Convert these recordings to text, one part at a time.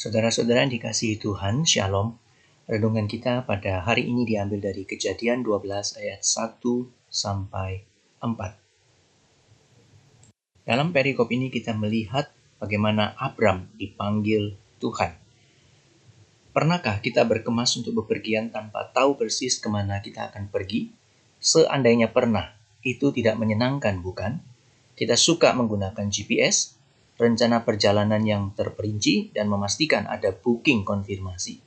Saudara-saudara yang dikasihi Tuhan, Shalom. Renungan kita pada hari ini diambil dari Kejadian 12 ayat 1 sampai 4. Dalam perikop ini kita melihat bagaimana Abram dipanggil Tuhan. Pernahkah kita berkemas untuk bepergian tanpa tahu persis kemana kita akan pergi? Seandainya pernah, itu tidak menyenangkan, bukan? Kita suka menggunakan GPS, rencana perjalanan yang terperinci, dan memastikan ada booking konfirmasi.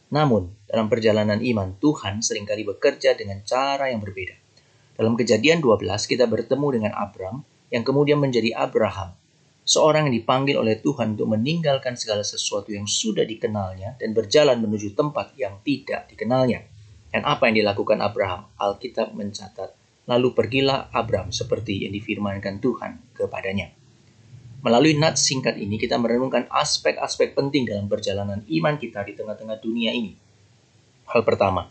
Namun, dalam perjalanan iman, Tuhan seringkali bekerja dengan cara yang berbeda. Dalam Kejadian 12, kita bertemu dengan Abram yang kemudian menjadi Abraham, seorang yang dipanggil oleh Tuhan untuk meninggalkan segala sesuatu yang sudah dikenalnya dan berjalan menuju tempat yang tidak dikenalnya. Dan apa yang dilakukan Abraham? Alkitab mencatat, lalu pergilah Abram seperti yang difirmankan Tuhan kepadanya. Melalui nats singkat ini kita merenungkan aspek-aspek penting dalam perjalanan iman kita di tengah-tengah dunia ini. Hal pertama,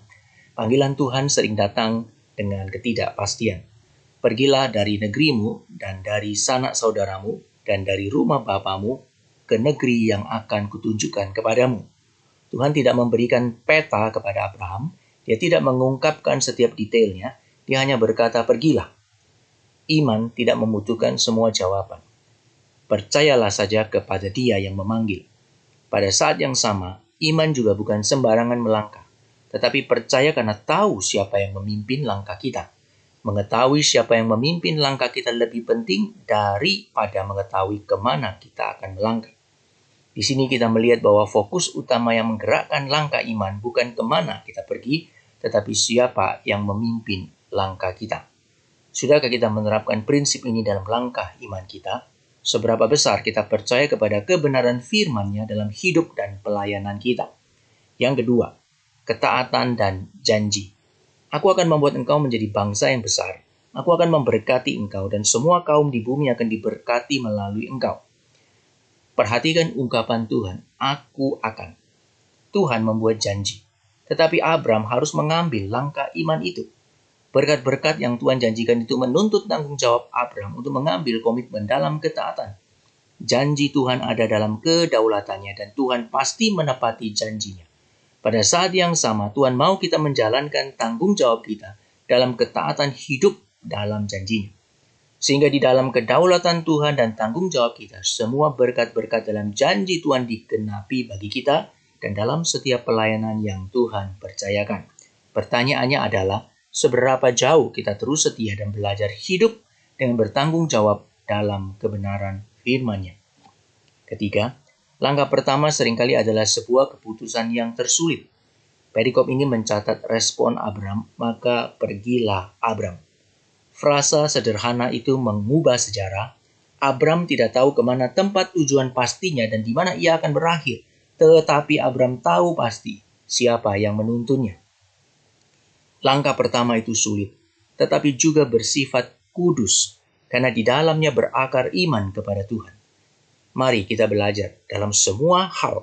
panggilan Tuhan sering datang dengan ketidakpastian. Pergilah dari negerimu dan dari sanak saudaramu dan dari rumah bapamu ke negeri yang akan kutunjukkan kepadamu. Tuhan tidak memberikan peta kepada Abraham, dia tidak mengungkapkan setiap detailnya, dia hanya berkata pergilah. Iman tidak membutuhkan semua jawaban. Percayalah saja kepada Dia yang memanggil. Pada saat yang sama, iman juga bukan sembarangan melangkah, tetapi percaya karena tahu siapa yang memimpin langkah kita. Mengetahui siapa yang memimpin langkah kita lebih penting daripada mengetahui kemana kita akan melangkah. Di sini kita melihat bahwa fokus utama yang menggerakkan langkah iman bukan kemana kita pergi, tetapi siapa yang memimpin langkah kita. Sudahkah kita menerapkan prinsip ini dalam langkah iman kita? Seberapa besar kita percaya kepada kebenaran firman-Nya dalam hidup dan pelayanan kita. Yang kedua, ketaatan dan janji. Aku akan membuat engkau menjadi bangsa yang besar. Aku akan memberkati engkau dan semua kaum di bumi akan diberkati melalui engkau. Perhatikan ungkapan Tuhan, aku akan. Tuhan membuat janji. Tetapi Abram harus mengambil langkah iman itu. Berkat-berkat yang Tuhan janjikan itu menuntut tanggung jawab Abram untuk mengambil komitmen dalam ketaatan. Janji Tuhan ada dalam kedaulatannya dan Tuhan pasti menepati janjinya. Pada saat yang sama, Tuhan mau kita menjalankan tanggung jawab kita dalam ketaatan hidup dalam janjinya. Sehingga di dalam kedaulatan Tuhan dan tanggung jawab kita, semua berkat-berkat dalam janji Tuhan digenapi bagi kita dan dalam setiap pelayanan yang Tuhan percayakan. Pertanyaannya adalah, seberapa jauh kita terus setia dan belajar hidup dengan bertanggung jawab dalam kebenaran firman-Nya. Ketiga, langkah pertama seringkali adalah sebuah keputusan yang tersulit. Perikop ini mencatat respon Abram, maka pergilah Abram. Frasa sederhana itu mengubah sejarah. Abram tidak tahu kemana tempat tujuan pastinya dan di mana ia akan berakhir. Tetapi Abram tahu pasti siapa yang menuntunnya. Langkah pertama itu sulit, tetapi juga bersifat kudus, karena di dalamnya berakar iman kepada Tuhan. Mari kita belajar dalam semua hal,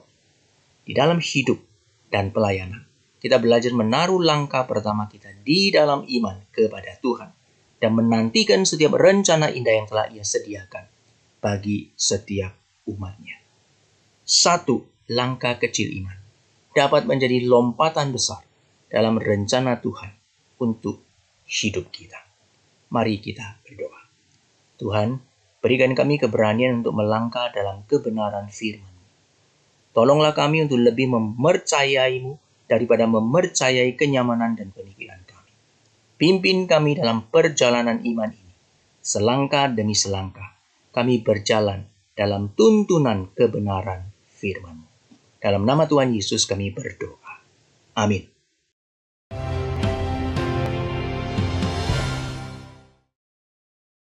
di dalam hidup dan pelayanan. Kita belajar menaruh langkah pertama kita di dalam iman kepada Tuhan, dan menantikan setiap rencana indah yang telah Ia sediakan bagi setiap umat-Nya. 1. Langkah kecil iman dapat menjadi lompatan besar dalam rencana Tuhan untuk hidup kita. Mari kita berdoa. Tuhan, berikan kami keberanian untuk melangkah dalam kebenaran firman. Tolonglah kami untuk lebih mempercayai-Mu daripada mempercayai kenyamanan dan pemikiran kami. Pimpin kami dalam perjalanan iman ini. Selangkah demi selangkah, kami berjalan dalam tuntunan kebenaran firman-Mu. Dalam nama Tuhan Yesus kami berdoa. Amin.